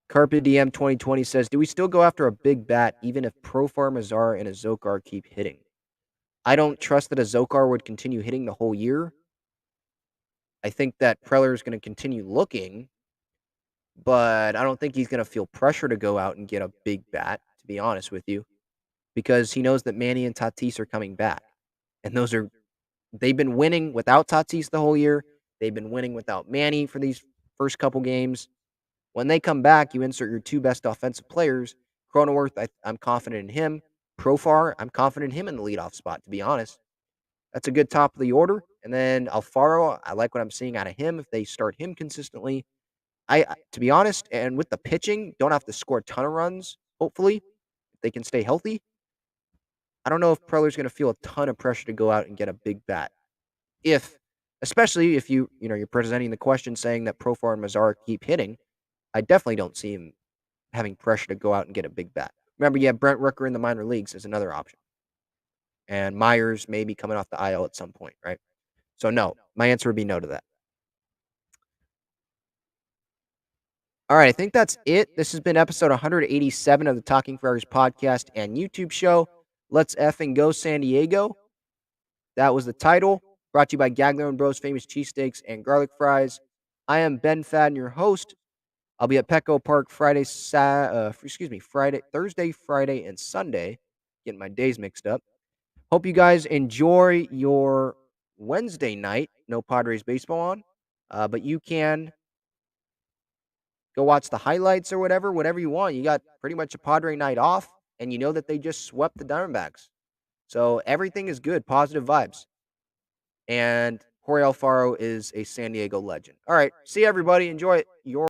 Carpe Diem 2020 says, do we still go after a big bat even if Profar, Mazzara, and Azokar keep hitting? I don't trust that Azokar would continue hitting the whole year. I think that Preller is going to continue looking, but I don't think he's going to feel pressure to go out and get a big bat, to be honest with you, because he knows that Manny and Tatis are coming back. And they've been winning without Tatis the whole year. They've been winning without Manny for these first couple games. When they come back, you insert your two best offensive players. Cronenworth, I'm confident in him. Profar, I'm confident in him in the leadoff spot, to be honest. That's a good top of the order. And then Alfaro, I like what I'm seeing out of him if they start him consistently. To be honest, and with the pitching, don't have to score a ton of runs, hopefully, if they can stay healthy. I don't know if Preller's going to feel a ton of pressure to go out and get a big bat. Especially if you're presenting the question saying that Profar and Mazara keep hitting, I definitely don't see him having pressure to go out and get a big bat. Remember, you have Brent Rooker in the minor leagues as another option. And Myers may be coming off the IL at some point, right? So no, my answer would be no to that. All right, I think that's it. This has been episode 187 of the Talking Friars podcast and YouTube show. Let's effing go San Diego. That was the title. Brought to you by GAGLIONE Bros Famous Cheesesteaks and Garlic Fries. I am Ben Fadden, your host. I'll be at Petco Park Thursday, Friday, and Sunday. Getting my days mixed up. Hope you guys enjoy your Wednesday night. No Padres baseball on, but you can go watch the highlights or whatever you want. You got pretty much a Padre night off, and you know that they just swept the Diamondbacks. So everything is good, positive vibes. And Jorge Alfaro is a San Diego legend. All right, see everybody. Enjoy your